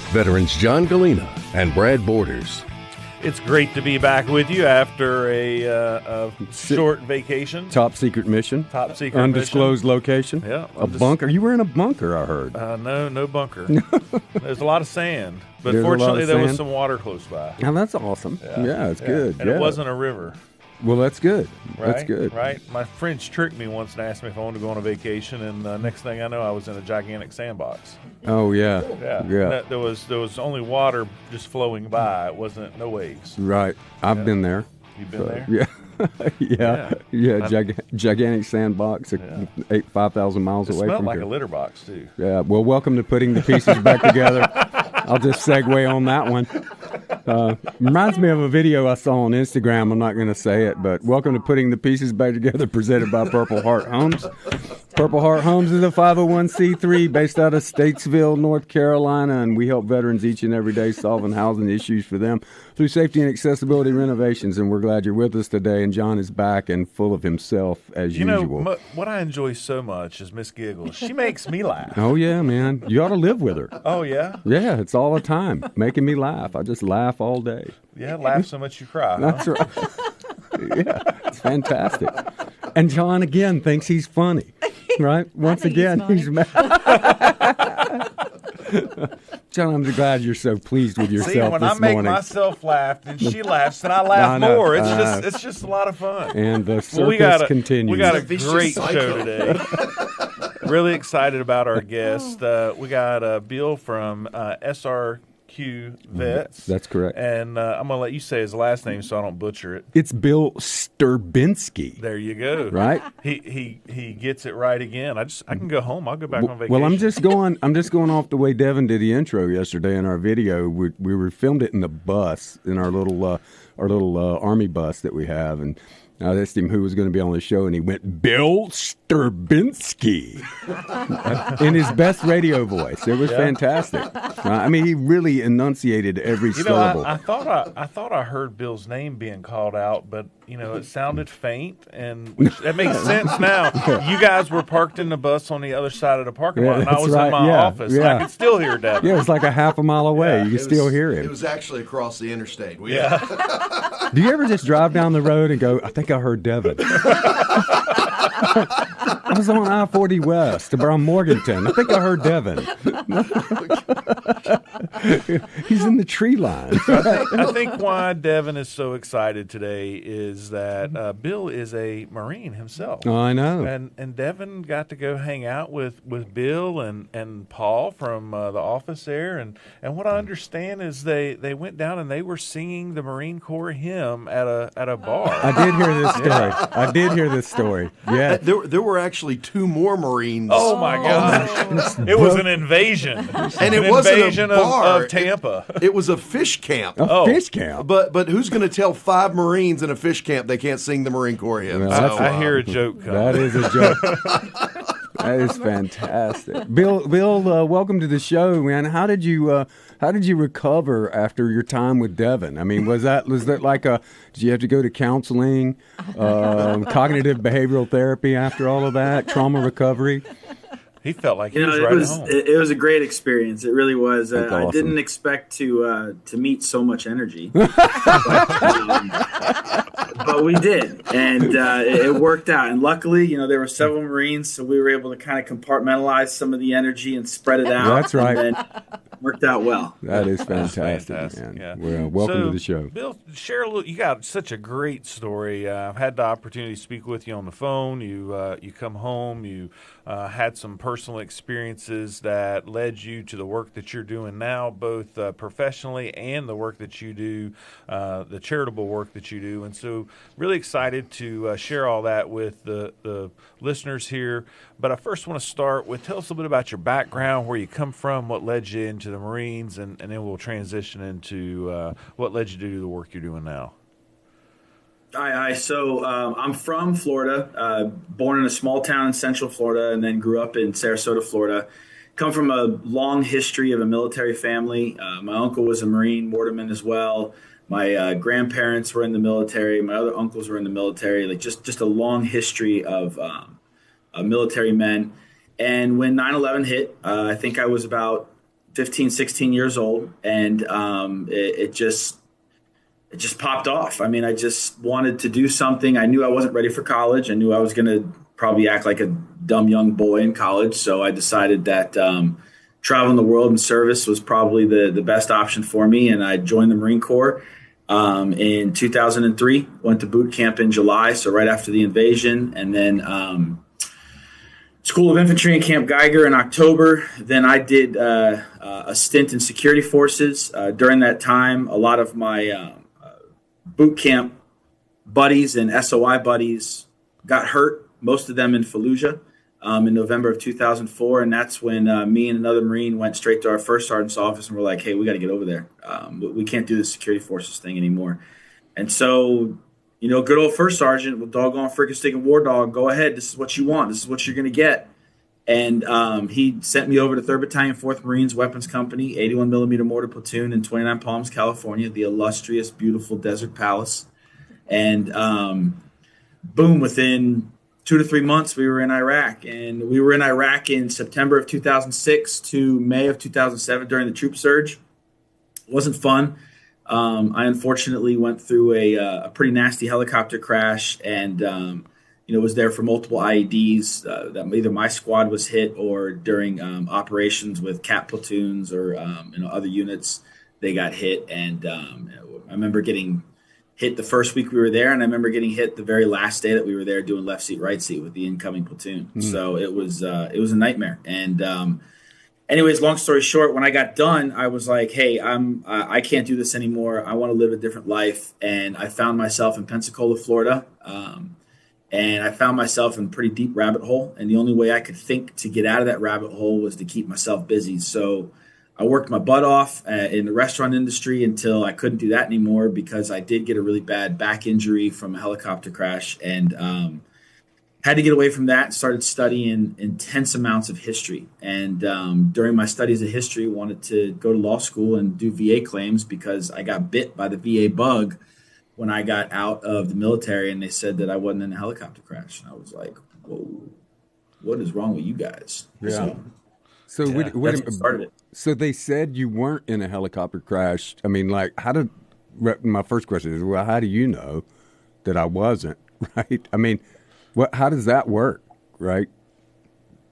veterans John Gallina and Brad Borders. It's great to be back with you after a short vacation. Top secret mission. Top secret Undisclosed mission. location. Yeah. A bunker. You were in a bunker, I heard. No bunker. There's a lot of sand. But There's fortunately, there was sand. some water close by. Now, that's awesome. Yeah, it's good. And it wasn't a river. Well, that's good. Right? That's good. Right? My friends tricked me once and asked me if I wanted to go on a vacation, and next thing I know, I was in a gigantic sandbox. Oh, yeah. Yeah. There was only water just flowing by. It wasn't no waves. Right. I've been there. You've been there? Yeah. Gigantic sandbox, 5,000 miles away from here. It smelled like a litter box, too. Yeah. Well, welcome to putting the pieces back together. I'll just segue on that one. Reminds me of a video I saw on Instagram. I'm not going to say it, but welcome to Putting the Pieces Back Together, presented by Purple Heart Homes. Purple Heart Homes is a 501c3 based out of Statesville, North Carolina, and we help veterans each and every day solving housing issues for them through safety and accessibility renovations, and we're glad you're with us today. And John is back and full of himself as usual. You know, what I enjoy so much is Miss Giggles. She makes me laugh. Oh, yeah, man. You ought to live with her. Oh, yeah? Yeah, it's all the time, making me laugh. I just laugh all day. Yeah, laugh so much you cry. That's right. Yeah, it's fantastic. And John, again, thinks he's funny, right? Once again, he's mad. John, I'm glad you're so pleased with yourself. See, when this I make morning. myself laugh, then she laughs, and I laugh more. It's just a lot of fun. And the circus continues. We got a great show today. Really excited about our guest. We got Bill from SRQ Vets. That's correct. And I'm going to let you say his last name so I don't butcher it. It's Bill Sterbinsky. There you go. Right? He gets it right again. I can go home. I'll go back on vacation. Well, I'm just going off the way Devin did the intro yesterday in our video. We were filmed it in the bus, in our little Army bus that we have, and I asked him who was going to be on the show, and he went, Bill Sterbinsky, in his best radio voice. It was fantastic. I mean, he really enunciated every syllable. I thought I heard Bill's name being called out, but it sounded faint, and that makes sense now. You guys were parked in the bus on the other side of the parking lot, and I was in my office, and I could still hear Devin. Yeah, it was like a half a mile away. You could still hear him. It was actually across the interstate. Do you ever just drive down the road and go, I think I heard Devin? I was on I-40 West around Morganton. I think I heard Devin. He's in the tree line. I think why Devin is so excited today is that Bill is a Marine himself. Oh, I know. And Devin got to go hang out with Bill and Paul from the office there. And what I understand is they went down and they were singing the Marine Corps hymn at a bar. I did hear this story. Yeah. There were actually two more Marines. Oh, my gosh. It was an invasion. And it wasn't invasion a bar. Of Tampa. It was a fish camp. Fish camp? But who's going to tell 5 Marines in a fish camp they can't sing the Marine Corps hymn? Well, I hear a joke coming. That is a joke. That is fantastic. Bill, welcome to the show, man. How did you recover after your time with Devin? I mean, was that like did you have to go to counseling, cognitive behavioral therapy after all of that, trauma recovery? He felt like he was right at home. It was a great experience. It really was. Awesome. I didn't expect to meet so much energy, but we did, and it worked out. And luckily, there were several Marines, so we were able to kind of compartmentalize some of the energy and spread it out. That's right. And then worked out well. That is fantastic, man. Yeah. Well, welcome to the show. Bill, share a little. You got such a great story. I've had the opportunity to speak with you on the phone. You come home. You had some personal experiences that led you to the work that you're doing now, both professionally and the work that you do, the charitable work that you do. And so really excited to share all that with the listeners here. But I first want to start with, tell us a little bit about your background, where you come from, what led you into the Marines, and then we'll transition into what led you to do the work you're doing now. So I'm from Florida, born in a small town in Central Florida, and then grew up in Sarasota, Florida. Come from a long history of a military family. My uncle was a Marine, Waterman as well. My grandparents were in the military. My other uncles were in the military. Like just a long history of military men. And when 9/11 hit, I think I was about 15, 16 years old, and it just popped off. I mean, I just wanted to do something. I knew I wasn't ready for college. I knew I was going to probably act like a dumb young boy in college. So I decided that traveling the world in service was probably the best option for me. And I joined the Marine Corps in 2003, went to boot camp in July, so right after the invasion. And then School of Infantry in Camp Geiger in October. Then I did a stint in security forces. During that time, a lot of my boot camp buddies and SOI buddies got hurt, most of them in Fallujah in November of 2004. And that's when me and another Marine went straight to our first sergeant's office and we're like, hey, we got to get over there. We can't do the security forces thing anymore. And so, good old first sergeant with doggone freaking sticking war dog, go ahead. This is what you want. This is what you're going to get. And he sent me over to 3rd Battalion, 4th Marines Weapons Company, 81 millimeter mortar platoon in 29 Palms, California, the illustrious, beautiful Desert Palace. And boom, within 2 to 3 months, we were in Iraq. And we were in Iraq in September of 2006 to May of 2007 during the troop surge. It wasn't fun. I unfortunately went through a pretty nasty helicopter crash and, was there for multiple IEDs that either my squad was hit or during operations with CAP platoons or, other units, they got hit. And I remember getting hit the first week we were there, and I remember getting hit the very last day that we were there doing left seat, right seat with the incoming platoon. So it was a nightmare. And anyways, long story short, when I got done, I was like, hey, I can't do this anymore. I want to live a different life. And I found myself in Pensacola, Florida. And I found myself in a pretty deep rabbit hole. And the only way I could think to get out of that rabbit hole was to keep myself busy. So I worked my butt off in the restaurant industry until I couldn't do that anymore because I did get a really bad back injury from a helicopter crash and had to get away from that and started studying intense amounts of history. And during my studies of history, wanted to go to law school and do VA claims because I got bit by the VA bug when I got out of the military, and they said that I wasn't in a helicopter crash. And I was like, whoa, what is wrong with you guys? Yeah. So wait a minute. Started it. So they said you weren't in a helicopter crash. I mean, like, my first question is, well, how do you know that I wasn't, right? I mean, how does that work, right?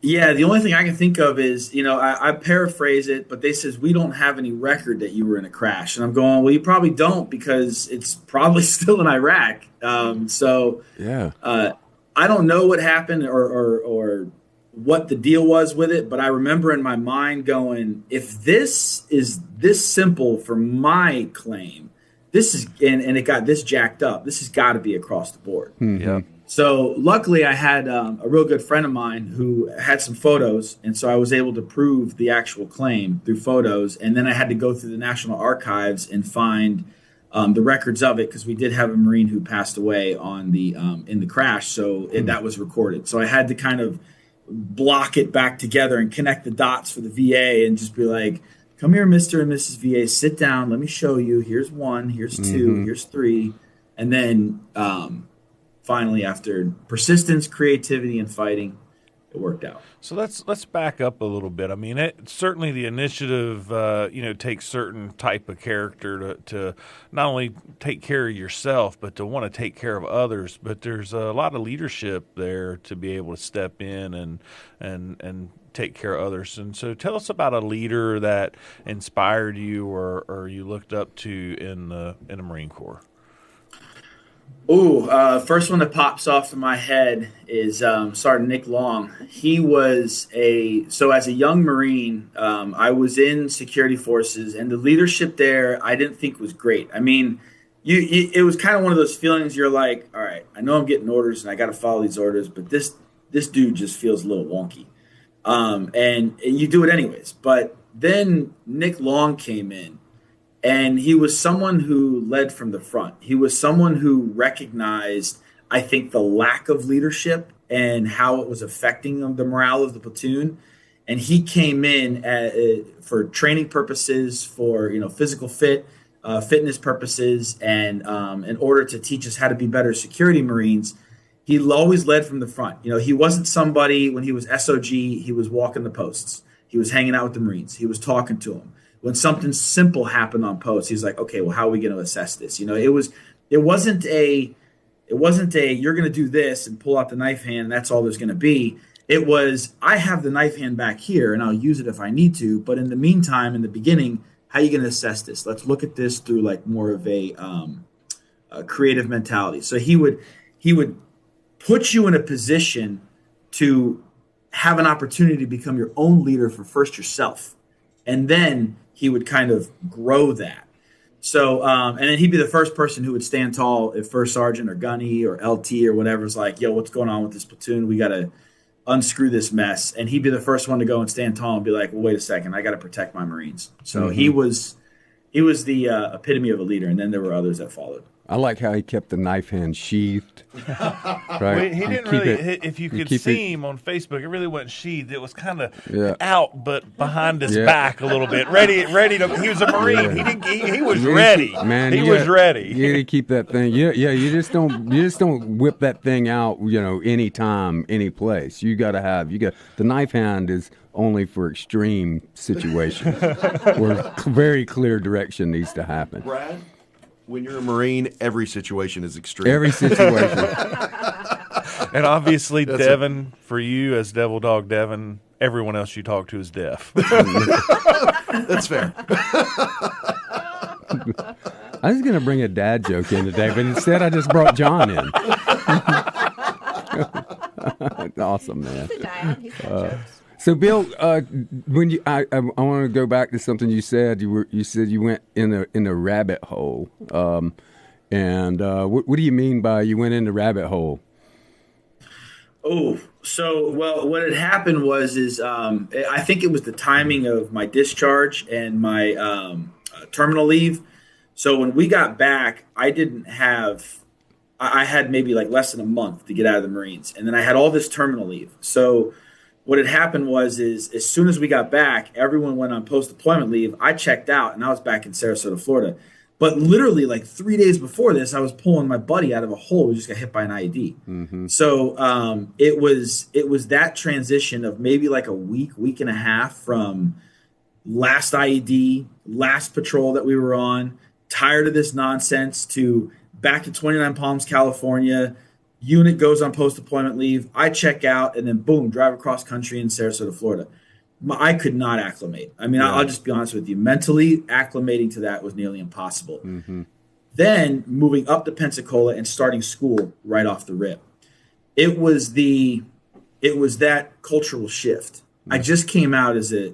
Yeah, the only thing I can think of is, I paraphrase it, but they says we don't have any record that you were in a crash. And I'm going, well, you probably don't because it's probably still in Iraq. Yeah. I don't know what happened or what the deal was with it, but I remember in my mind going, if this is this simple for my claim, this is, and it got this jacked up, this has got to be across the board. Mm-hmm. Yeah. So luckily I had a real good friend of mine who had some photos. And so I was able to prove the actual claim through photos. And then I had to go through the National Archives and find the records of it because we did have a Marine who passed away on the in the crash. So that was recorded. So I had to kind of block it back together and connect the dots for the VA and just be like, come here, Mr. and Mrs. VA, sit down. Let me show you. Here's 1, here's 2, here's 3. And then finally, after persistence, creativity, and fighting, it worked out. So let's back up a little bit. I mean, certainly the initiative, takes certain type of character to not only take care of yourself, but to want to take care of others. But there's a lot of leadership there to be able to step in and take care of others. And so tell us about a leader that inspired you or you looked up to in the Marine Corps. First one that pops off in my head is Sergeant Nick Long. He was as a young Marine, I was in security forces, and the leadership there I didn't think was great. I mean, it was kind of one of those feelings you're like, all right, I know I'm getting orders and I got to follow these orders, but this dude just feels a little wonky. And you do it anyways. But then Nick Long came in. And he was someone who led from the front. He was someone who recognized, I think, the lack of leadership and how it was affecting the morale of the platoon. And he came in for training purposes, for physical fitness purposes, and in order to teach us how to be better security Marines. He always led from the front. He wasn't somebody when he was SOG, he was walking the posts. He was hanging out with the Marines. He was talking to them. When something simple happened on post, he's like, okay, well, how are we going to assess this? It wasn't a you're going to do this and pull out the knife hand and that's all there's going to be. It was, I have the knife hand back here and I'll use it if I need to. But in the meantime, in the beginning, how are you going to assess this? Let's look at this through like more of a creative mentality. So he would put you in a position to have an opportunity to become your own leader for first yourself. And then he would kind of grow that. So, and then he'd be the first person who would stand tall if first sergeant or gunny or LT or whatever is like, yo, what's going on with this platoon? We got to unscrew this mess. And he'd be the first one to go and stand tall and be like, well, wait a second, I got to protect my Marines. So he was the epitome of a leader. And then there were others that followed. I like how he kept the knife hand sheathed. Right? Well, he didn't really. If you could see him on Facebook, it really wasn't sheathed. It was kind of out, but behind his back a little bit, ready to. He was a Marine. He was ready. Man, he was ready. You gotta keep that thing. You just don't whip that thing out. Anytime, any place. You got the knife hand is only for extreme situations where very clear direction needs to happen. Brad, when you're a Marine, every situation is extreme. Every situation. And obviously, Devin, for you as Devil Dog Devin, everyone else you talk to is deaf. That's fair. I was going to bring a dad joke in today, but instead I just brought John in. Awesome, man. He's a dad. He's got jokes. So, Bill, when I want to go back to something you said. You said you went in a rabbit hole, and what do you mean by you went in the rabbit hole? Oh, so what had happened was I think it was the timing of my discharge and my terminal leave. So when we got back, I had maybe like less than a month to get out of the Marines, and then I had all this terminal leave. So what had happened was as soon as we got back, everyone went on post-deployment leave. I checked out, and I was back in Sarasota, Florida. But literally, like 3 days before this, I was pulling my buddy out of a hole. We just got hit by an IED. Mm-hmm. So it was that transition of maybe like a week and a half from last IED, last patrol that we were on, tired of this nonsense, to back to 29 Palms, California. Unit goes on post-deployment leave. I check out, and then boom, drive across country in Sarasota, Florida. I could not acclimate. I mean, I'll just be honest with you. Mentally, acclimating to that was nearly impossible. Mm-hmm. Then moving up to Pensacola and starting school right off the rip. It was that cultural shift. Mm-hmm. I just came out as a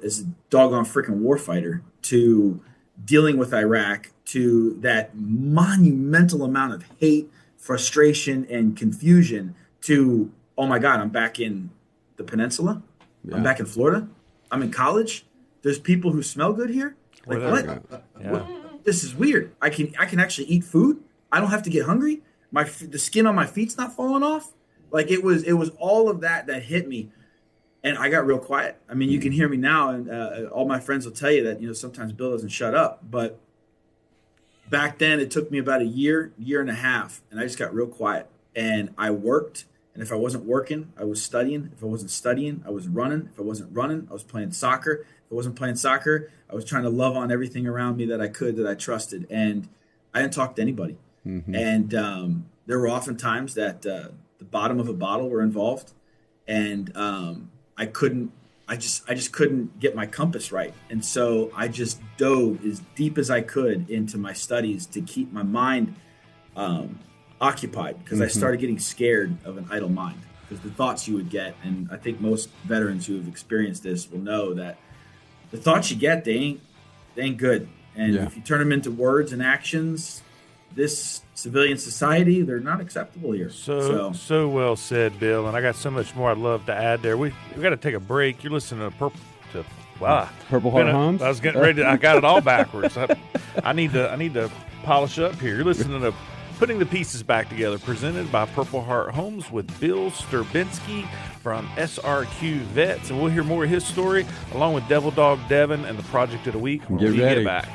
doggone freaking warfighter to dealing with Iraq, to that monumental amount of hate, frustration, and confusion, to, oh my God, I'm back in the peninsula. Yeah. I'm back in Florida. I'm in college. There's people who smell good here. Like, what? Yeah. What? This is weird. I can actually eat food. I don't have to get hungry. The skin on my feet's not falling off. Like it was all of that hit me, and I got real quiet. I mean, you can hear me now, and all my friends will tell you that sometimes Bill doesn't shut up. But back then, it took me about a year and a half, and I just got real quiet. And I worked. And if I wasn't working, I was studying. If I wasn't studying, I was running. If I wasn't running, I was playing soccer. If I wasn't playing soccer, I was trying to love on everything around me that I could, that I trusted. And I didn't talk to anybody. Mm-hmm. And there were often times that the bottom of a bottle were involved. And I just couldn't get my compass right. And so I just dove as deep as I could into my studies to keep my mind occupied, because I started getting scared of an idle mind, because the thoughts you would get, and I think most veterans who have experienced this will know that the thoughts you get, they ain't good. And if you turn them into words and actions, this civilian society, they're not acceptable here. So well said, Bill. And I got so much more I'd love to add there. We got to take a break. You're listening to Purple Heart Homes. I was getting ready. I got it all backwards. I need to polish up here. You're listening to Putting the Pieces Back Together, presented by Purple Heart Homes with Bill Sterbinsky from SRQ Vets. And we'll hear more of his story along with Devil Dog Devin and the Project of the Week when we get back.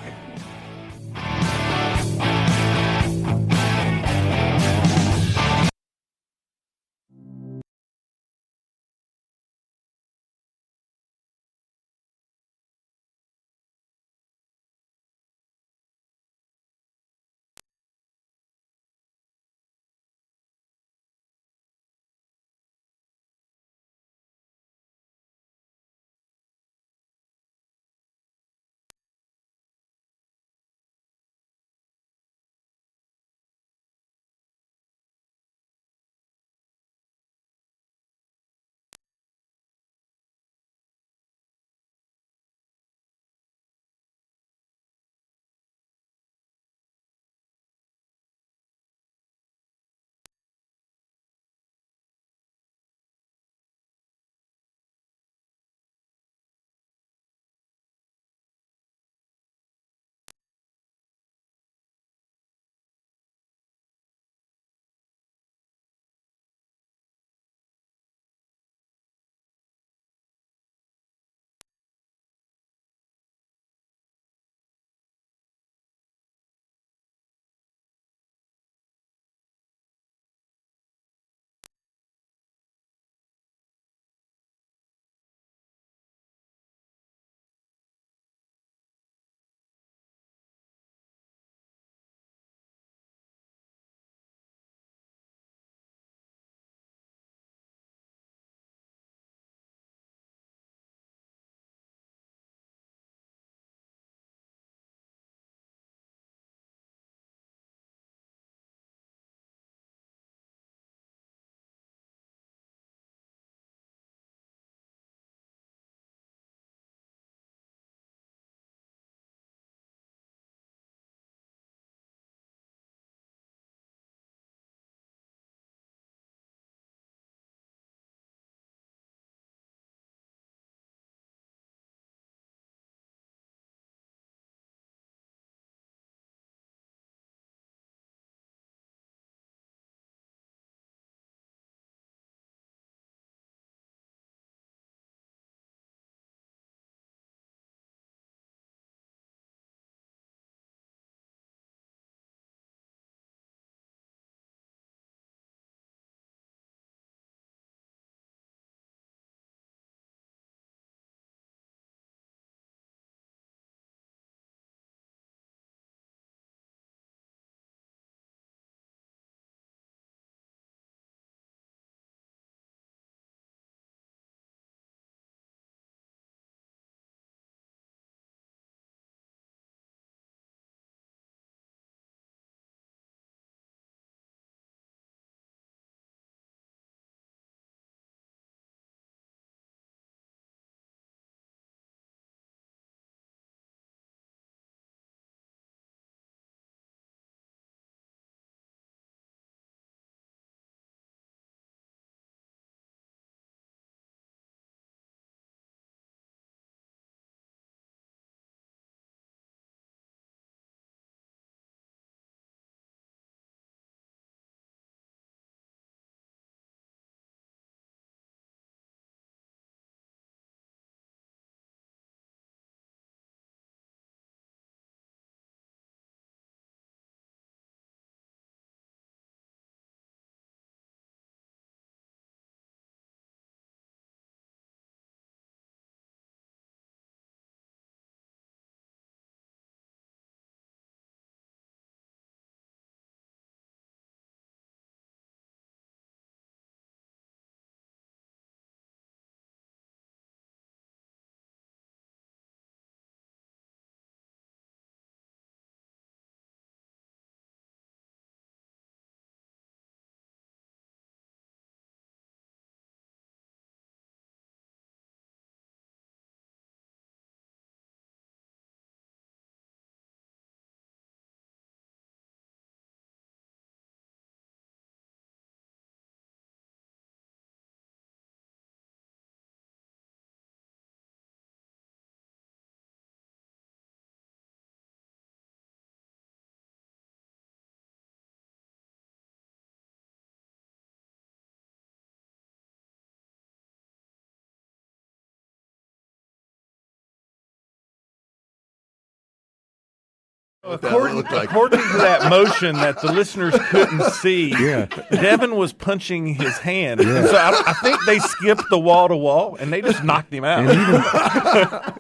According to that motion that the listeners couldn't see, Devin was punching his hand. Yeah. So I think they skipped the wall to wall and they just knocked him out.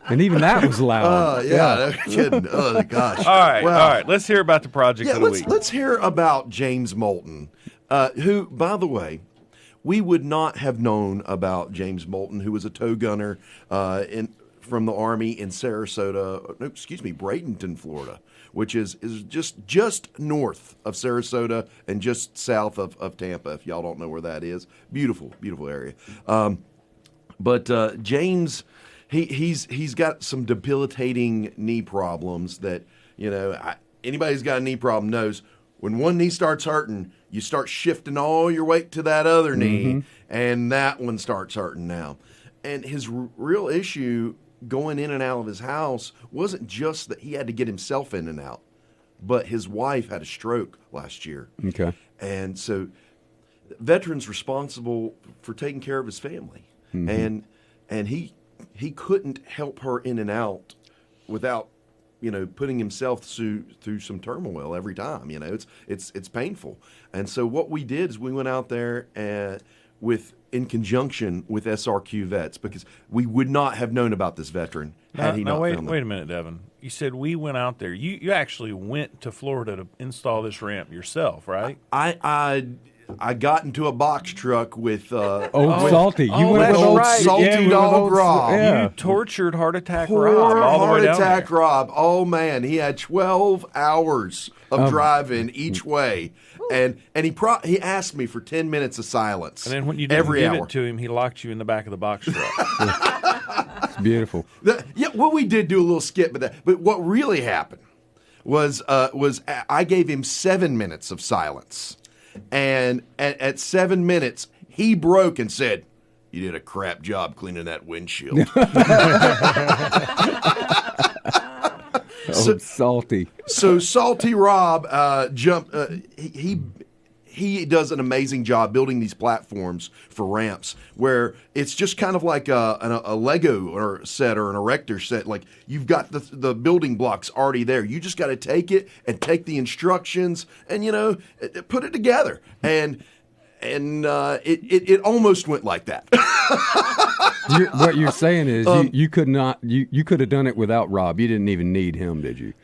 And even that was loud. No kidding. Oh, gosh. All right. Let's hear about the project of the week. Let's hear about James Moulton, who, by the way, we would not have known about James Moulton, who was a tow gunner from the Army in Bradenton, Florida, which is just north of Sarasota and just south of Tampa, if y'all don't know where that is. Beautiful, beautiful area. But James, he's got some debilitating knee problems that, anybody who's got a knee problem knows when one knee starts hurting, you start shifting all your weight to that other knee, and that one starts hurting now. And his real issue going in and out of his house wasn't just that he had to get himself in and out, but his wife had a stroke last year. Okay. And so veteran's responsible for taking care of his family. And he couldn't help her in and out without putting himself through some turmoil every time. It's painful. And so what we did is we went out there in conjunction with SRQ vets, because we would not have known about this veteran had he not found them. Wait a minute, Devin. You said we went out there. You actually went to Florida to install this ramp yourself, right? I got into a box truck with Old Salty. You went with with old right. Salty Dog Rob. Yeah. You tortured Heart Attack Poor Rob all the way Heart down Attack there. Rob. Oh man, he had 12 hours of driving each way, and he asked me for 10 minutes of silence. And then when you didn't give it to him, he locked you in the back of the box truck. It's beautiful. Well, we did do a little skip, but what really happened was I gave him 7 minutes of silence. And at 7 minutes, he broke and said, "You did a crap job cleaning that windshield." Salty. So Salty Rob jumped. He does an amazing job building these platforms for ramps where it's just kind of like a Lego or set or an erector set. Like you've got the building blocks already there. You just got to take it and take the instructions and put it together. And it almost went like that. What you're saying is you could not you could have done it without Rob. You didn't even need him, did you?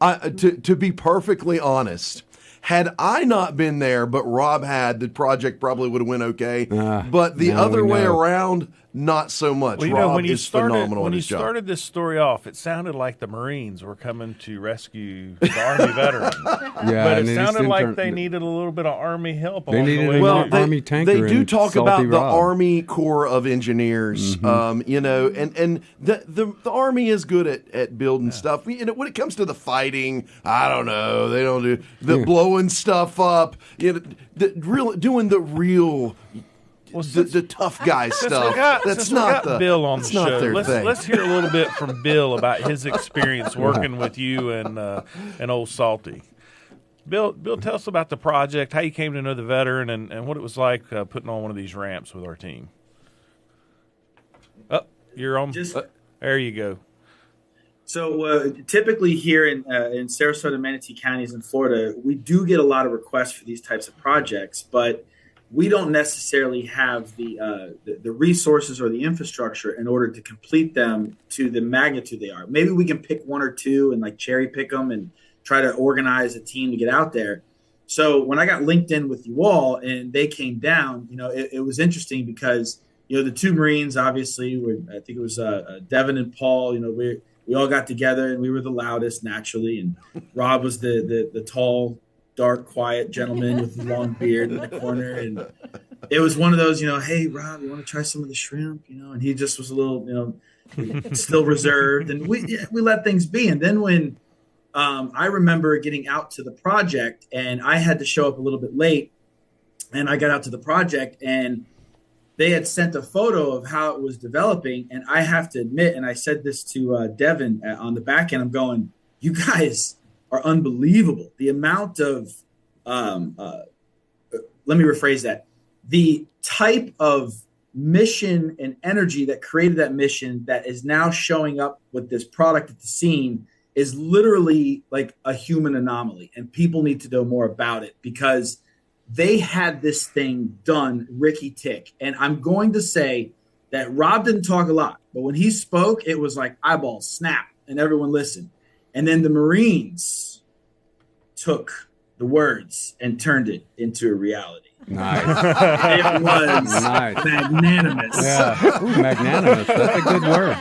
To be perfectly honest, had I not been there, but Rob had, the project probably would have went okay. But the other way around, not so much. Well, Rob is phenomenal when in you his job. started this story off, it sounded like the Marines were coming to rescue the Army veteran. But it sounded like they needed a little bit of Army help along the way. Well, Army tanker. They do talk about the Rob. Army Corps of Engineers, and the Army is good at building stuff. When it comes to the fighting, I don't know. They don't do the blowing stuff up. Doing the real. Well, the tough guy stuff. That's not Bill on the show. Thing. Let's hear a little bit from Bill about his experience working with you and Old Salty. Bill, tell us about the project, how you came to know the veteran, and what it was like putting on one of these ramps with our team. Oh, you're on. There you go. So typically here in Sarasota, Manatee counties in Florida, we do get a lot of requests for these types of projects, but we don't necessarily have the resources or the infrastructure in order to complete them to the magnitude they are. Maybe we can pick one or two and like cherry pick them and try to organize a team to get out there. So when I got linked in with you all and they came down, it was interesting because, the two Marines, obviously, I think it was Devin and Paul, we all got together and we were the loudest naturally. And Rob was the tall, dark, quiet gentleman with the long beard in the corner. And it was one of those, hey, Rob, you want to try some of the shrimp? And he just was a little, still reserved. And we let things be. And then when I remember getting out to the project and I had to show up a little bit late, and I got out to the project and they had sent a photo of how it was developing. And I have to admit, and I said this to Devin on the back end, I'm going, you guys are unbelievable. The amount of, let me rephrase that. The type of mission and energy that created that mission that is now showing up with this product at the scene is literally like a human anomaly, and people need to know more about it because they had this thing done Ricky Tick. And I'm going to say that Rob didn't talk a lot, but when he spoke, it was like eyeballs snap and everyone listened. And then the Marines took the words and turned it into a reality. Nice. It was Nice. magnanimous. Yeah. Ooh, magnanimous. That's a good word.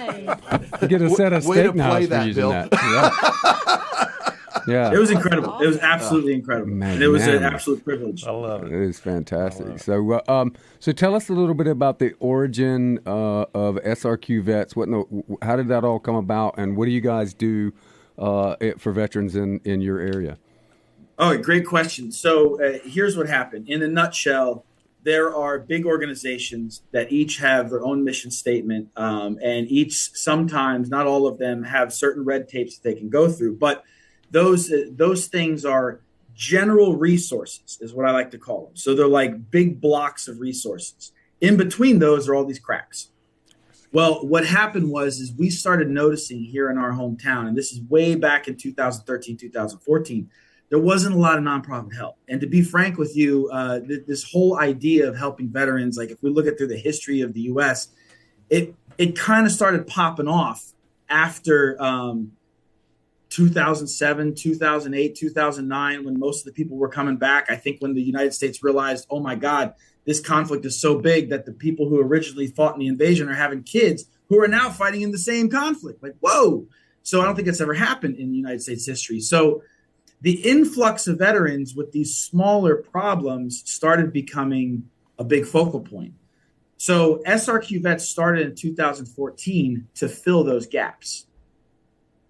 You get a set of Way to steak knives play for that, using Bill. that. Yeah. It was incredible. It was absolutely incredible. And it was an Magnanimous. absolute privilege. I love it. It is fantastic. So, so tell us a little bit about the origin of SRQ Vets. How did that all come about, and what do you guys do for veterans in your area? Oh, great question. So here's what happened. In a nutshell, there are big organizations that each have their own mission statement, and each sometimes, not all of them, have certain red tapes that they can go through. But those things are general resources, is what I like to call them. So they're like big blocks of resources. In between those are all these cracks. Well, what happened is we started noticing here in our hometown, and this is way back in 2013, 2014, there wasn't a lot of nonprofit help. And to be frank with you, this whole idea of helping veterans, like if we look at through the history of the U.S., it kind of started popping off after 2007, 2008, 2009, when most of the people were coming back. I think when the United States realized, oh my God, this conflict is so big that the people who originally fought in the invasion are having kids who are now fighting in the same conflict. Like, whoa. So I don't think it's ever happened in the United States history. So the influx of veterans with these smaller problems started becoming a big focal point. So SRQ Vets started in 2014 to fill those gaps.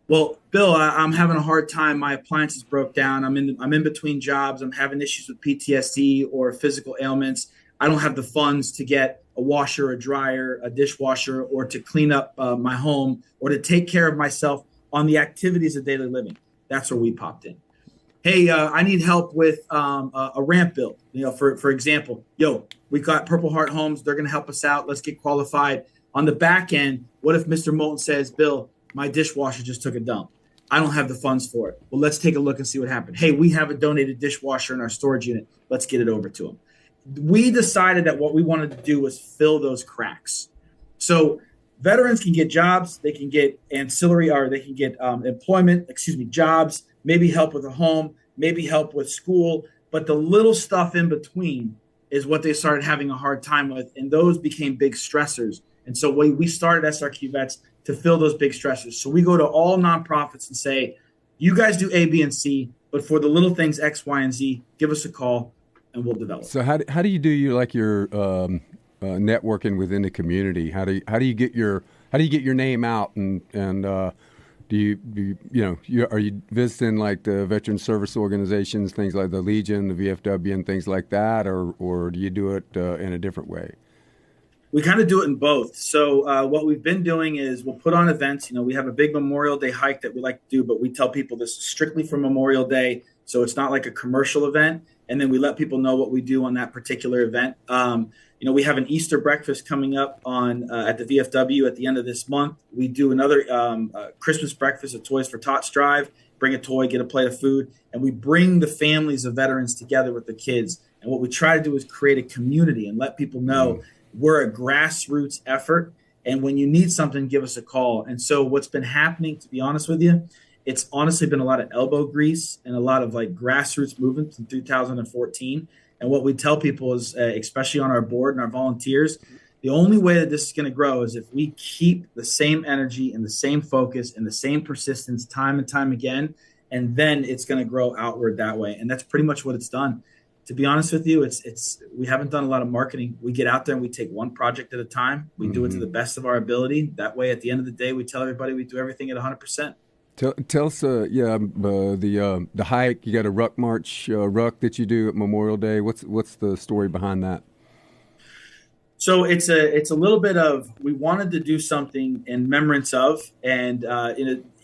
Well, Bill, I'm having a hard time. My appliances broke down. I'm in between jobs. I'm having issues with PTSD or physical ailments. I don't have the funds to get a washer, a dryer, a dishwasher, or to clean up my home, or to take care of myself on the activities of daily living. That's where we popped in. Hey, I need help with a ramp build. For example, we got Purple Heart Homes. They're going to help us out. Let's get qualified. On the back end, what if Mr. Moulton says, Bill, my dishwasher just took a dump. I don't have the funds for it. Well, let's take a look and see what happened. Hey, we have a donated dishwasher in our storage unit. Let's get it over to them. We decided that what we wanted to do was fill those cracks. So veterans can get jobs. They can get ancillary, or they can get jobs, maybe help with a home, maybe help with school. But the little stuff in between is what they started having a hard time with. And those became big stressors. And so we started SRQ Vets to fill those big stressors. So we go to all nonprofits and say, you guys do A, B, and C, but for the little things X, Y, and Z, give us a call and we'll develop. So how do you do your networking within the community? How do you get your name out and are you visiting like the veteran service organizations, things like the Legion, the VFW, and things like that, or do you do it in a different way? We kind of do it in both. So what we've been doing is we'll put on events. We have a big Memorial Day hike that we like to do, but we tell people this is strictly for Memorial Day. So it's not like a commercial event. And then we let people know what we do on that particular event. We have an Easter breakfast coming up at the VFW at the end of this month. We do another Christmas breakfast at Toys for Tots Drive. Bring a toy, get a plate of food, and we bring the families of veterans together with the kids. And what we try to do is create a community and let people know we're a grassroots effort. And when you need something, give us a call. And so what's been happening, to be honest with you, it's honestly been a lot of elbow grease and a lot of like grassroots movements in 2014. And what we tell people is, especially on our board and our volunteers, the only way that this is going to grow is if we keep the same energy and the same focus and the same persistence time and time again, and then it's going to grow outward that way. And that's pretty much what it's done. To be honest with you, we haven't done a lot of marketing. We get out there and we take one project at a time. We do it to the best of our ability. That way, at the end of the day, we tell everybody we do everything at 100%. Tell us, the hike. You got a ruck march, ruck that you do at Memorial Day. What's the story behind that? So it's a little bit of, we wanted to do something in remembrance of, and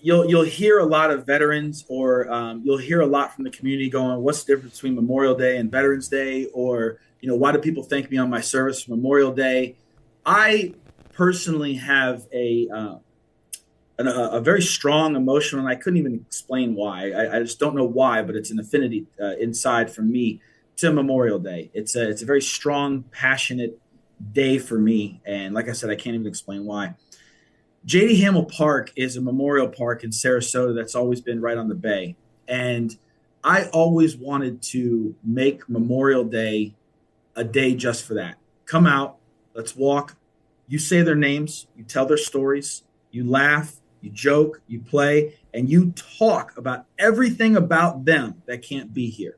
you'll hear a lot of veterans, or you'll hear a lot from the community going, what's the difference between Memorial Day and Veterans Day? Or, why do people thank me on my service for Memorial Day? I personally have a very strong emotional, and I couldn't even explain why. I just don't know why, but it's an affinity inside for me to Memorial Day. It's a very strong, passionate day for me, and like I said, I can't even explain why. J.D. Hamill Park is a memorial park in Sarasota that's always been right on the bay, and I always wanted to make Memorial Day a day just for that. Come out, let's walk. You say their names, you tell their stories, you laugh, you joke, you play, and you talk about everything about them that can't be here.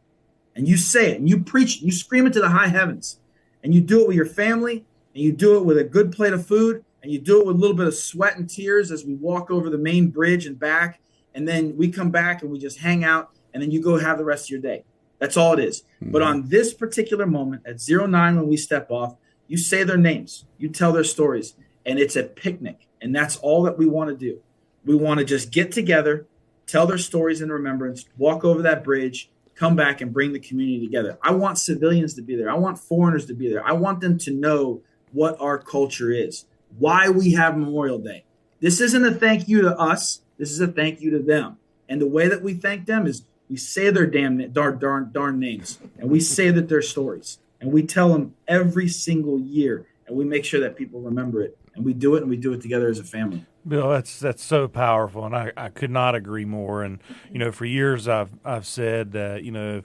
And you say it, and you preach it, you scream it to the high heavens. And you do it with your family, and you do it with a good plate of food, and you do it with a little bit of sweat and tears as we walk over the main bridge and back. And then we come back and we just hang out, and then you go have the rest of your day. That's all it is. Mm-hmm. But on this particular moment, at 09 when we step off, you say their names, you tell their stories, and it's a picnic. And that's all that we want to do. We want to just get together, tell their stories in remembrance, walk over that bridge, come back and bring the community together. I want civilians to be there. I want foreigners to be there. I want them to know what our culture is, why we have Memorial Day. This isn't a thank you to us. This is a thank you to them. And the way that we thank them is we say their darn names, and we say that their stories, and we tell them every single year, and we make sure that people remember it. And we do it together as a family. Bill, that's so powerful, and I could not agree more. And for years I've said that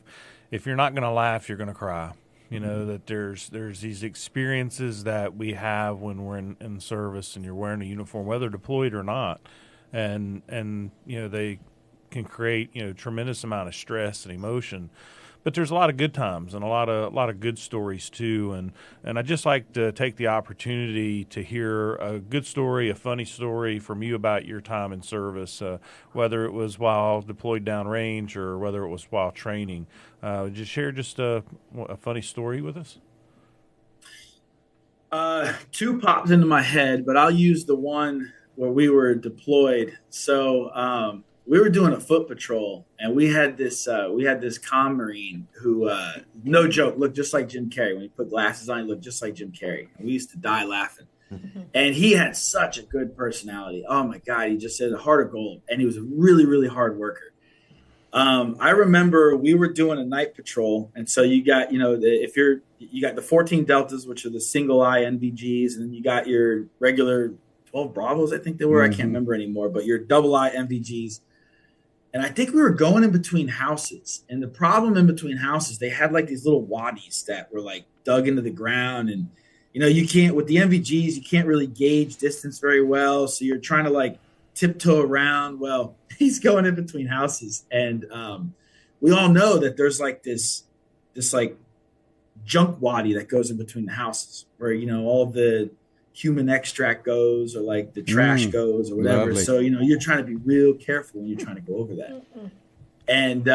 if you're not going to laugh, you're going to cry. That there's these experiences that we have when we're in service, and you're wearing a uniform, whether deployed or not, and they can create tremendous amount of stress and emotion. But there's a lot of good times and a lot of good stories too, and I just like to take the opportunity to hear a good story, a funny story from you about your time in service, whether it was while deployed downrange or whether it was while training. Would you share just a funny story with us? Two popped into my head, but I'll use the one where we were deployed. So we were doing a foot patrol, and we had this comm Marine who, no joke, looked just like Jim Carrey. When he put glasses on, he looked just like Jim Carrey. And we used to die laughing. And he had such a good personality. Oh my God, he just said a heart of gold, and he was a really, really hard worker. I remember we were doing a night patrol, and so you got you got the 14 Deltas, which are the single eye NVGs, and then you got your regular 12 Bravos, I think they were. I can't remember anymore, but your double eye NVGs. And I think we were going in between houses. And the problem in between houses, they had like these little wadis that were like dug into the ground. And, you can't, with the NVGs, you can't really gauge distance very well. So you're trying to like tiptoe around. Well, he's going in between houses. And we all know that there's like this like junk wadi that goes in between the houses where, all of the human extract goes, or like the trash goes, or whatever. Lovely. So you're trying to be real careful when you're trying to go over that. And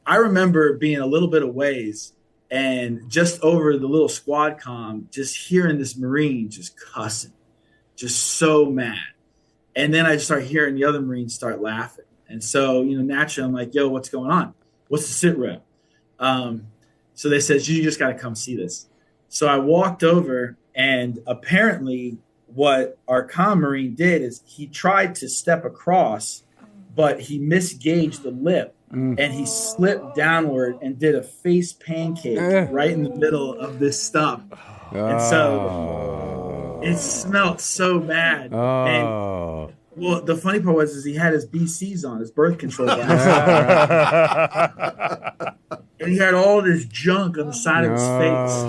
I remember being a little bit of ways, and just over the little squad comm, just hearing this Marine just cussing, just so mad. And then I start hearing the other Marines start laughing, and so naturally I'm like, "Yo, what's going on? What's the sit rep?" So they said, "You just got to come see this." So I walked over. And apparently what our comm Marine did is he tried to step across, but he misgauged the lip, and he slipped downward and did a face pancake right in the middle of this stuff. And so it smelled so bad. And, well, the funny part was he had his BCs on, his birth control glasses. And he had all this junk on the side of his face.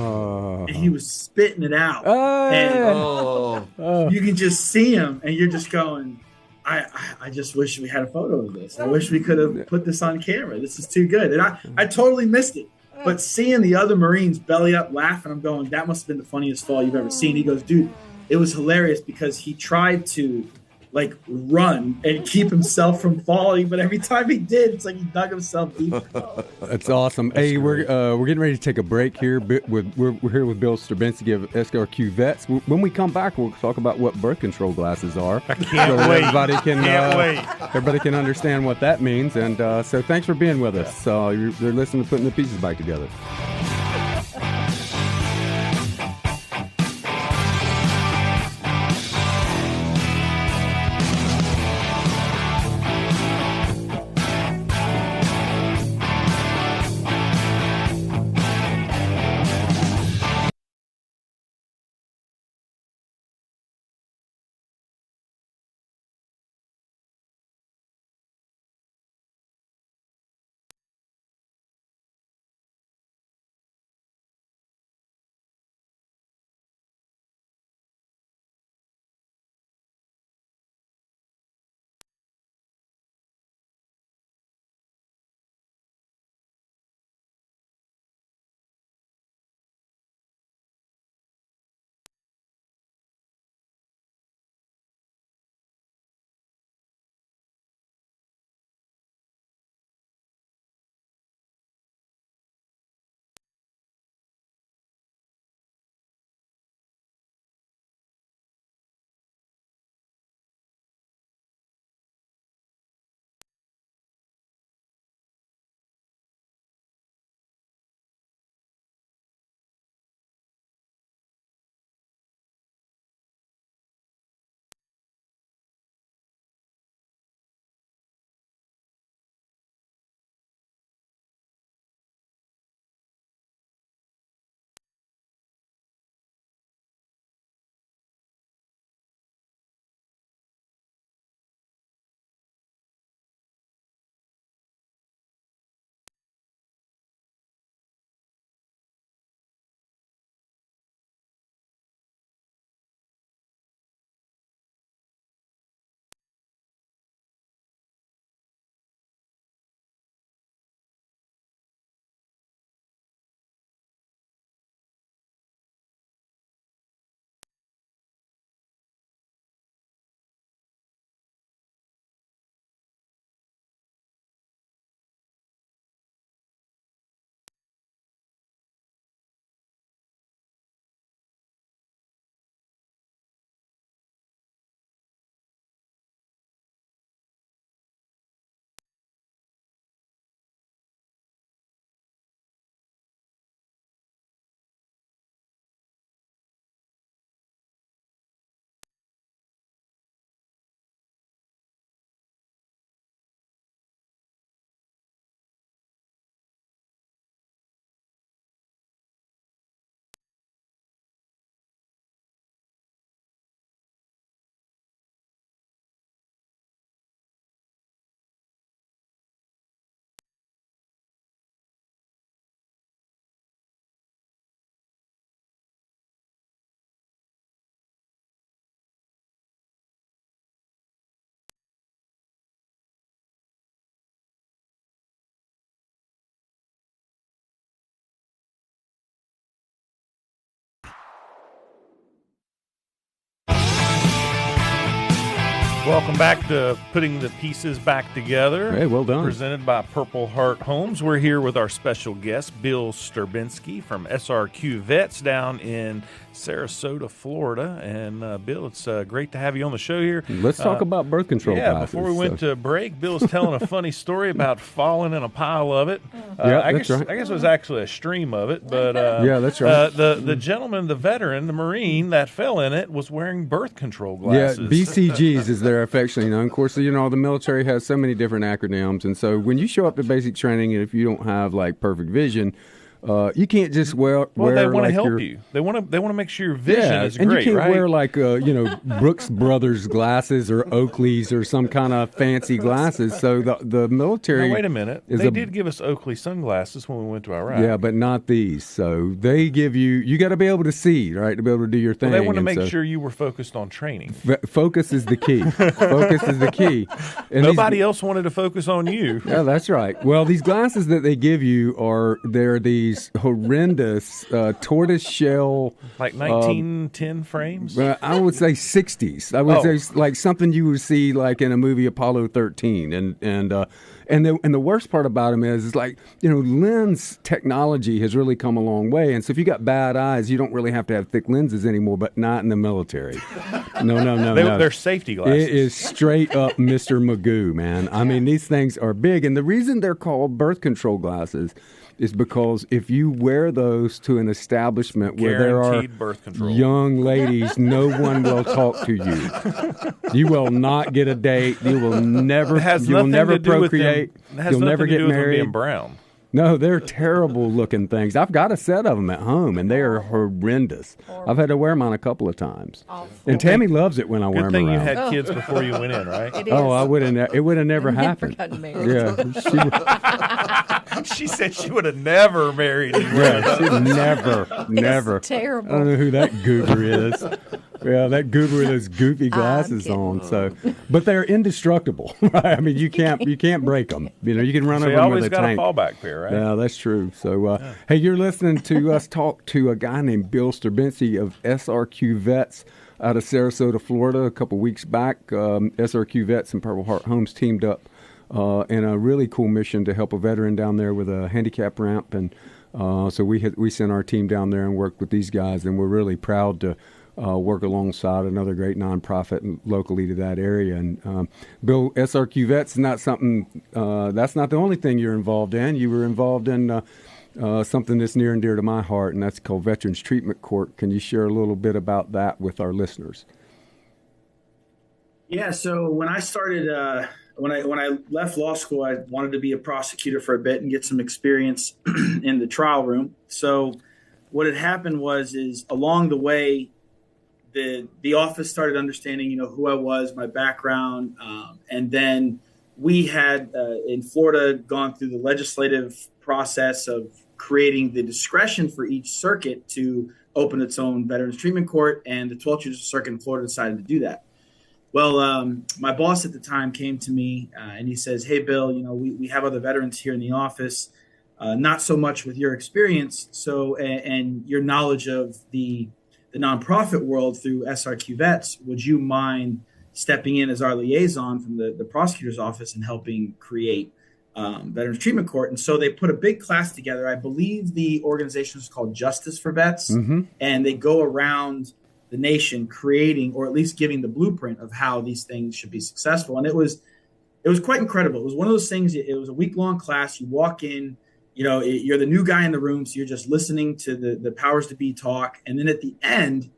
And he was spitting it out. And you can just see him, and you're just going, I just wish we had a photo of this. I wish we could have put this on camera. This is too good. And I totally missed it. But seeing the other Marines belly up laughing, I'm going, that must have been the funniest fall you've ever seen. He goes, dude, it was hilarious because he tried to like run and keep himself from falling, but every time he did, it's like he dug himself deeper. That's awesome. Hey, we're getting ready to take a break here. We're here with Bill Sterbinsky of SRQ Vets. When we come back, we'll talk about what birth control glasses are. I can't wait. Everybody can understand what that means. And so thanks for being with us. You're listening to Putting the Pieces Back Together. Welcome back to Putting the Pieces Back Together. Hey, well done. Presented by Purple Heart Homes. We're here with our special guest, Bill Sterbinsky from SRQ Vets down in Sarasota, Florida. And Bill, it's great to have you on the show here. Let's talk about birth control classes. Before we went to break, Bill was telling a funny story about falling in a pile of it. I guess it was actually a stream of it, but yeah, that's right. The gentleman, the veteran, the Marine that fell in it was wearing birth control glasses. Yeah, BCGs is they're affectionately known. Of course, the military has so many different acronyms, and so when you show up to basic training, and if you don't have like perfect vision, you can't just wear. Well, they want to like help you. They want to make sure your vision is and great, you can't right? wear like Brooks Brothers glasses or Oakley's or some kind of fancy glasses. So the military. Now, wait a minute. They did give us Oakley sunglasses when we went to Iraq. Yeah, but not these. So they give you. You got to be able to see, right, to be able to do your thing. Well, they want to make sure you were focused on training. Focus is the key. Focus is the key. And nobody else wanted to focus on you. Yeah, that's right. Well, these glasses that they give you they're these horrendous tortoise shell, like 1910 frames. I would say 60s. I would say like something you would see like in a movie Apollo 13, and the worst part about them is like lens technology has really come a long way, and so if you got bad eyes, you don't really have to have thick lenses anymore. But not in the military. No. They're safety glasses. It is straight up Mr. Magoo, man. I mean, these things are big, and the reason they're called birth control glasses is because if you wear those to an establishment where there are young ladies, no one will talk to you. You will not get a date. You will never. You'll never procreate. You'll never get married. Being brown. No, they're terrible looking things. I've got a set of them at home, and they are horrendous. I've had to wear mine a couple of times. And Tammy loves it when I wear them around. Good thing you had kids before you went in, right? It is. It would have never happened. Never gotten married. Yeah, she said she would have never married you. Yeah, she'd never. It's terrible. I don't know who that goober is. Yeah, that goober with those goofy glasses on. So, but they're indestructible, right? I mean, you can't break them. You can run over them with a tank. You always got a fallback pair, right? Yeah, that's true. So, hey, you're listening to us talk to a guy named Bill Sterbinsky of SRQ Vets out of Sarasota, Florida. A couple weeks back, SRQ Vets and Purple Heart Homes teamed up in a really cool mission to help a veteran down there with a handicap ramp, and so we sent our team down there and worked with these guys, and we're really proud to work alongside another great nonprofit locally to that area. And Bill, SRQ Vets is not something, that's not the only thing you're involved in. You were involved in something that's near and dear to my heart, and that's called Veterans Treatment Court. Can you share a little bit about that with our listeners? Yeah, so when I started, when I left law school, I wanted to be a prosecutor for a bit and get some experience in the trial room. So what had happened is along the way, the office started understanding, who I was, my background, and then we had in Florida gone through the legislative process of creating the discretion for each circuit to open its own Veterans Treatment Court, and the 12th Judicial Circuit in Florida decided to do that. Well, my boss at the time came to me and he says, "Hey, Bill, we have other veterans here in the office, not so much with your experience, and your knowledge of the nonprofit world through SRQ Vets, would you mind stepping in as our liaison from the prosecutor's office and helping create Veterans Treatment Court?" And so they put a big class together. I believe the organization is called Justice for Vets, and they go around the nation creating, or at least giving the blueprint of how these things should be successful. And it was quite incredible. It was one of those things. It was a week-long class. You walk in, you're the new guy in the room, so you're just listening to the powers to be talk. And then at the end,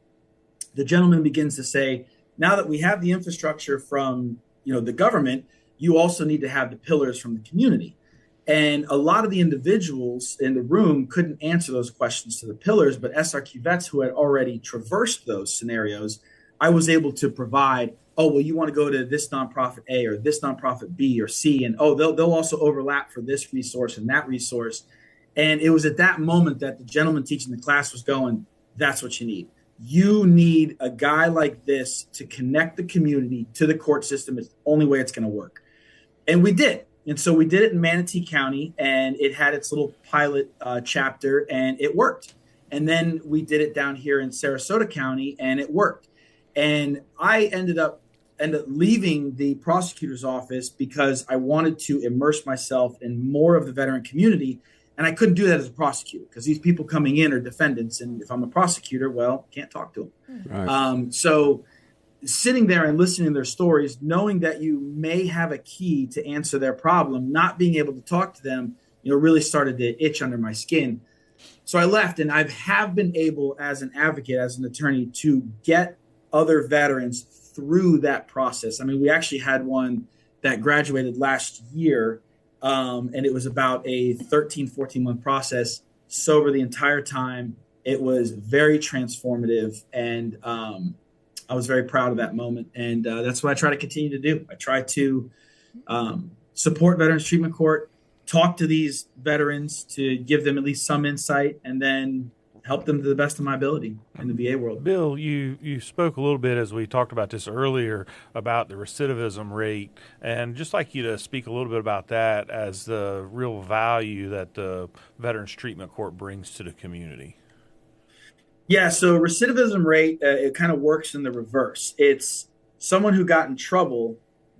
the gentleman begins to say, now that we have the infrastructure from, the government, you also need to have the pillars from the community. And a lot of the individuals in the room couldn't answer those questions to the pillars, but SRQ Vets, who had already traversed those scenarios, I was able to provide, oh, well, you want to go to this nonprofit A or this nonprofit B or C, and they'll also overlap for this resource and that resource. And it was at that moment that the gentleman teaching the class was going, that's what you need. You need a guy like this to connect the community to the court system. It's the only way it's going to work. And we did. And so we did it in Manatee County, and it had its little pilot chapter, and it worked. And then we did it down here in Sarasota County, and it worked. And I ended up ended up leaving the prosecutor's office because I wanted to immerse myself in more of the veteran community. And I couldn't do that as a prosecutor because these people coming in are defendants. And if I'm a prosecutor, well, can't talk to them. Right. So sitting there and listening to their stories, knowing that you may have a key to answer their problem, not being able to talk to them, really started to itch under my skin. So I left, and I have been able, as an advocate, as an attorney, to get other veterans through that process. I mean, we actually had one that graduated last year, and it was about a 13, 14-month process, sober the entire time. It was very transformative, and I was very proud of that moment. And that's what I try to continue to do. I try to support Veterans Treatment Court, talk to these veterans to give them at least some insight, and then help them to the best of my ability in the VA world. Bill, you spoke a little bit, as we talked about this earlier, about the recidivism rate, and just like you to speak a little bit about that as the real value that the Veterans Treatment Court brings to the community. Yeah, so recidivism rate, it kind of works in the reverse. It's someone who got in trouble,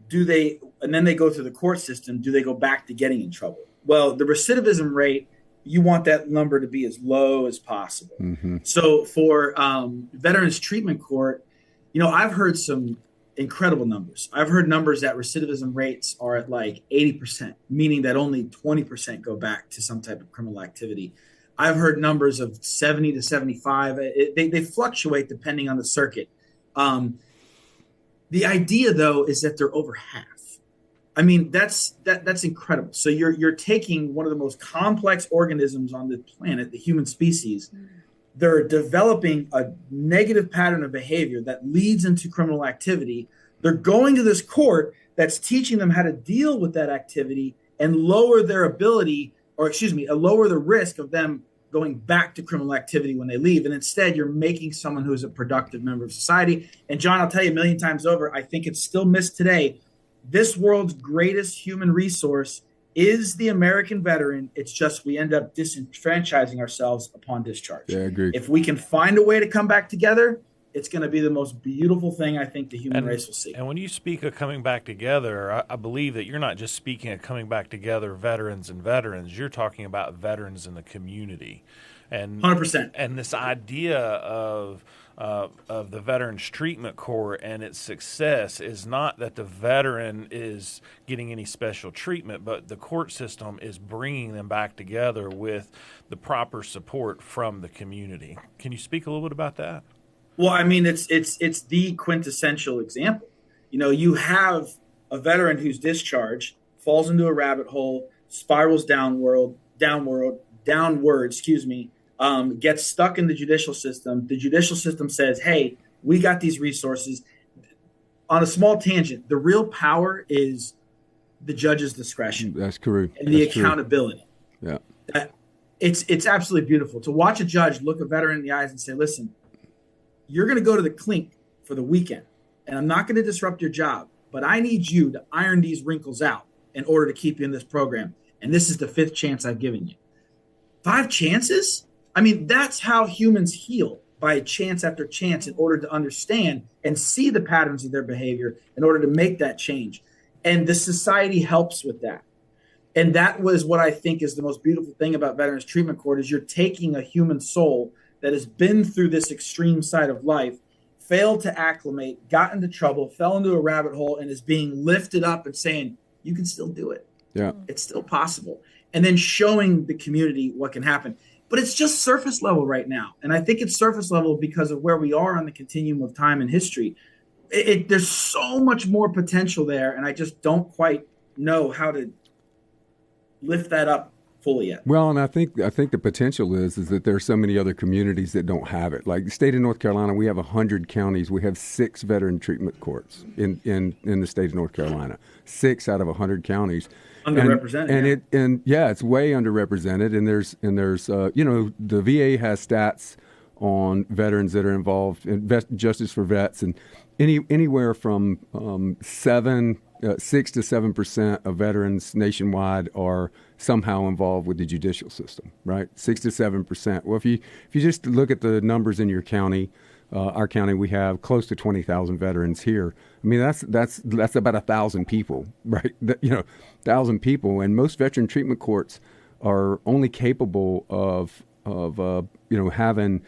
and then they go through the court system, do they go back to getting in trouble? Well, the recidivism rate, you want that number to be as low as possible. Mm-hmm. So for Veterans Treatment Court, I've heard some incredible numbers. I've heard numbers that recidivism rates are at like 80%, meaning that only 20% go back to some type of criminal activity. I've heard numbers of 70 to 75. They fluctuate depending on the circuit. The idea, though, is that they're over half. I mean, that's incredible. So you're taking one of the most complex organisms on the planet, the human species. They're developing a negative pattern of behavior that leads into criminal activity. They're going to this court that's teaching them how to deal with that activity and lower their ability, lower the risk of them going back to criminal activity when they leave. And instead, you're making someone who is a productive member of society. And John, I'll tell you a million times over, I think it's still missed today. This world's greatest human resource is the American veteran. It's just we end up disenfranchising ourselves upon discharge. Yeah, I agree. If we can find a way to come back together, it's going to be the most beautiful thing I think the human race will see. And when you speak of coming back together, I believe that you're not just speaking of coming back together, veterans and veterans. You're talking about veterans in the community. And 100%. And this idea of the Veterans Treatment Court and its success is not that the veteran is getting any special treatment, but the court system is bringing them back together with the proper support from the community. Can you speak a little bit about that? Well, I mean, it's the quintessential example. You have a veteran who's discharged, falls into a rabbit hole, spirals downward, gets stuck in the judicial system. The judicial system says, hey, we got these resources. On a small tangent, the real power is the judge's discretion. That's correct. And the accountability. True. Yeah. It's absolutely beautiful to watch a judge look a veteran in the eyes and say, listen, you're going to go to the clink for the weekend, and I'm not going to disrupt your job, but I need you to iron these wrinkles out in order to keep you in this program. And this is the 5th chance I've given you. 5 chances? I mean, that's how humans heal, by chance after chance, in order to understand and see the patterns of their behavior in order to make that change. And the society helps with that. And that was what I think is the most beautiful thing about Veterans Treatment Court, is you're taking a human soul that has been through this extreme side of life, failed to acclimate, got into trouble, fell into a rabbit hole, and is being lifted up and saying, you can still do it. Yeah, it's still possible. And then showing the community what can happen. But it's just surface level right now. And I think it's surface level because of where we are on the continuum of time and history. There's so much more potential there, and I just don't quite know how to lift that up fully yet. Well, and I think the potential is that there are so many other communities that don't have it. Like the state of North Carolina, we have 100 counties. We have 6 veteran treatment courts in the state of North Carolina. 6 out of 100 counties. Underrepresented. It's way underrepresented. And there's the VA has stats on veterans that are involved in justice for vets, and anywhere from 6 to 7% of veterans nationwide are somehow involved with the judicial system, right? 6 to 7%. Well, if you just look at the numbers in your county, our county, we have close to 20,000 veterans here. I mean, that's about 1,000 people, right? 1,000 people, and most veteran treatment courts are only capable of having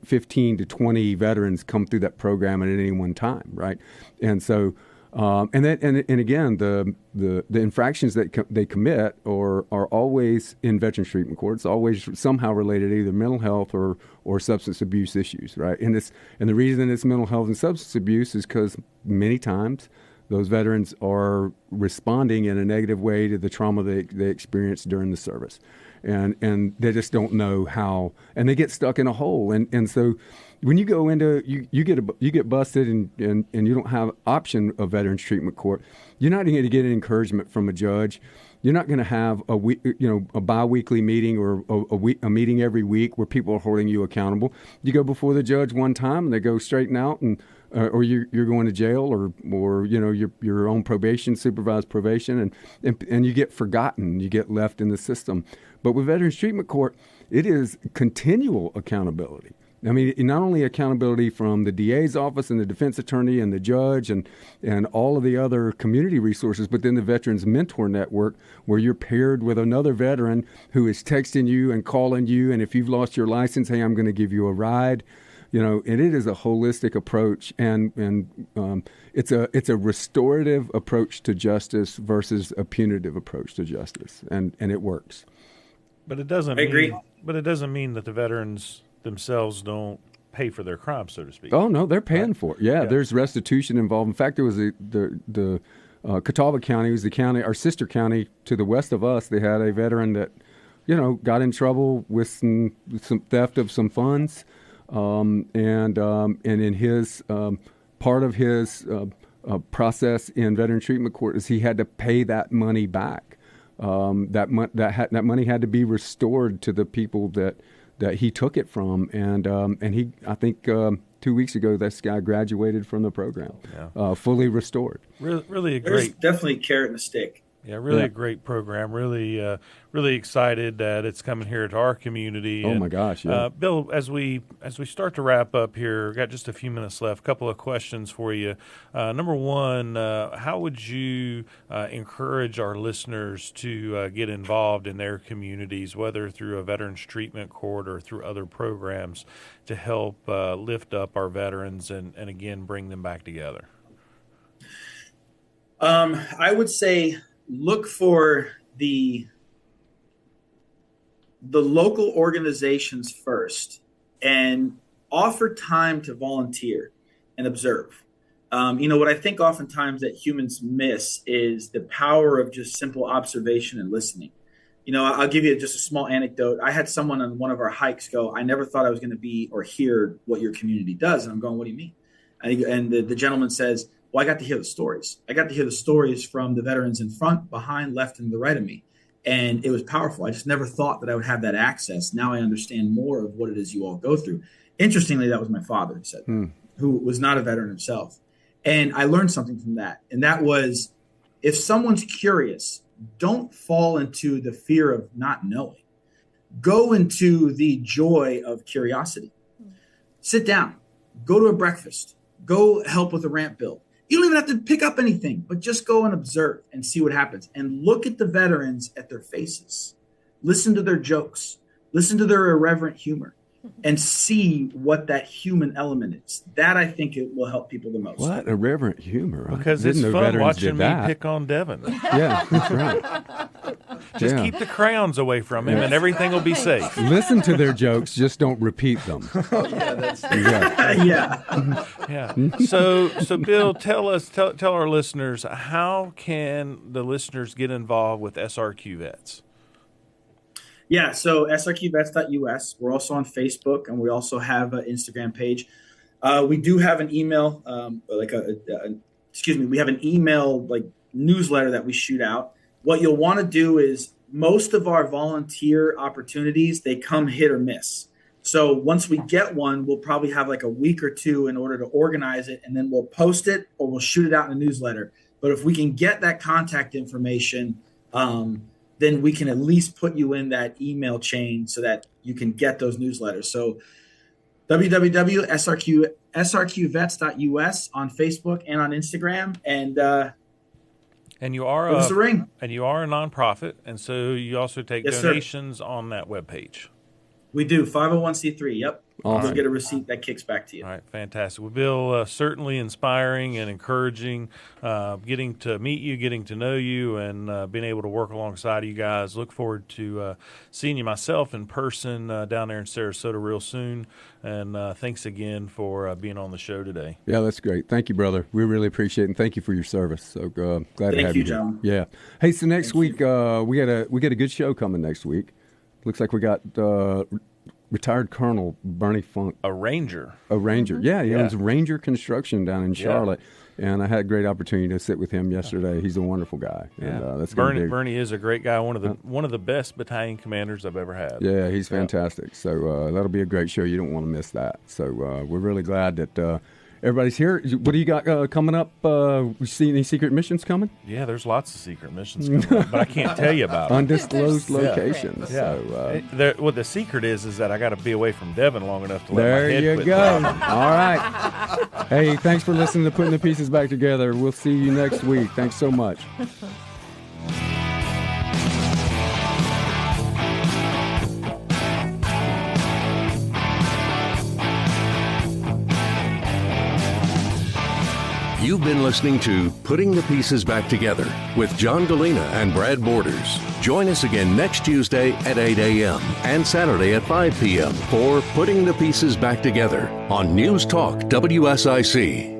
15 to 20 veterans come through that program at any one time, right? And so, and again, the infractions that they commit are always in veterans treatment courts, always somehow related to either mental health or substance abuse issues, right? And the reason it's mental health and substance abuse is because many times those veterans are responding in a negative way to the trauma they experienced during the service. And they just don't know how, and they get stuck in a hole. And so when you go into, you get busted and you don't have option of veterans treatment court, you're not going to get an encouragement from a judge. You're not going to have a biweekly meeting or a meeting every week where people are holding you accountable. You go before the judge one time and they go straighten out, and or you're going to jail or you're on probation, supervised probation, and you get forgotten. You get left in the system. But with Veterans Treatment Court, it is continual accountability. I mean, not only accountability from the DA's office and the defense attorney and the judge and all of the other community resources, but then the Veterans Mentor Network, where you're paired with another veteran who is texting you and calling you, and if you've lost your license, hey, I'm going to give you a ride. And it is a holistic approach, and it's a restorative approach to justice versus a punitive approach to justice, and it works. But it doesn't. I agree. But it doesn't mean that the veterans themselves don't pay for their crimes, so to speak. Oh no, they're paying for it. Yeah, there's restitution involved. In fact, it was the Catawba County was the county, our sister county to the west of us. They had a veteran that, got in trouble with some theft of some funds, and in his part of his process in veteran treatment court is he had to pay that money back. That money had to be restored to the people that he took it from, and he, I think 2 weeks ago, this guy graduated from the program, fully restored. Really a There's great, definitely a carrot and a stick. Yeah, really a great program. Really, really excited that it's coming here to our community. Oh my gosh, yeah. Bill, as we start to wrap up here, got just a few minutes left. A couple of questions for you. Number one, how would you encourage our listeners to get involved in their communities, whether through a veterans treatment court or through other programs, to help lift up our veterans and again bring them back together? I would say, look for the local organizations first and offer time to volunteer and observe. What I think oftentimes that humans miss is the power of just simple observation and listening. I'll give you just a small anecdote. I had someone on one of our hikes go, I never thought I was going to be or hear what your community does. And I'm going, what do you mean? And the gentleman says, well, I got to hear the stories. I got to hear the stories from the veterans in front, behind, left, and the right of me. And it was powerful. I just never thought that I would have that access. Now I understand more of what it is you all go through. Interestingly, that was my father who said, who was not a veteran himself. And I learned something from that. And that was, if someone's curious, don't fall into the fear of not knowing. Go into the joy of curiosity. Sit down. Go to a breakfast. Go help with a ramp build. You don't even have to pick up anything, but just go and observe and see what happens. And look at the veterans at their faces. Listen to their jokes. Listen to their irreverent humor. And see what that human element is. That, I think, it will help people the most. What irreverent humor? Because it's fun watching me pick on Devin. Yeah, that's right. Just keep the crayons away from him, and everything will be safe. Listen to their jokes, just don't repeat them. Yeah. So Bill, tell our listeners, how can the listeners get involved with SRQ Vets? Yeah, so srqvets.us. We're also on Facebook, and we also have an Instagram page. We do have an email, we have an email newsletter that we shoot out. What you'll want to do is, most of our volunteer opportunities, they come hit or miss. So once we get one, we'll probably have a week or two in order to organize it, and then we'll post it or we'll shoot it out in a newsletter. But if we can get that contact information, then we can at least put you in that email chain so that you can get those newsletters. So www.srqvets.us on Facebook and on Instagram. And you are give us a ring. And you are a nonprofit, and so you also take donations on that webpage. We do 501c3. Yep. Awesome. You'll get a receipt that kicks back to you. All right, fantastic. Well, Bill, certainly inspiring and encouraging, getting to meet you, getting to know you, and being able to work alongside you guys. Look forward to seeing you myself in person down there in Sarasota real soon. And thanks again for being on the show today. Yeah, that's great. Thank you, brother. We really appreciate it, and thank you for your service. So glad to have you. Thank you, John. Yeah. Hey, so next week we got a good show coming next week. Looks like we got retired Colonel Bernie Funk. A Ranger. Yeah, he owns Ranger Construction down in Charlotte. And I had a great opportunity to sit with him yesterday. He's a wonderful guy. And, that's Bernie is a great guy, one of the best battalion commanders I've ever had. Yeah, he's fantastic. So that'll be a great show. You don't want to miss that. So we're really glad that everybody's here. What do you got coming up? We see any secret missions coming? Yeah, there's lots of secret missions coming up, but I can't tell you about them. Undisclosed locations. Yeah. So, what the secret is that I got to be away from Devin long enough to let my head there you quit go. dropping. All right. Hey, thanks for listening to Putting the Pieces Back Together. We'll see you next week. Thanks so much. You've been listening to Putting the Pieces Back Together with John Gallina and Brad Borders. Join us again next Tuesday at 8 a.m. and Saturday at 5 p.m. for Putting the Pieces Back Together on News Talk WSIC.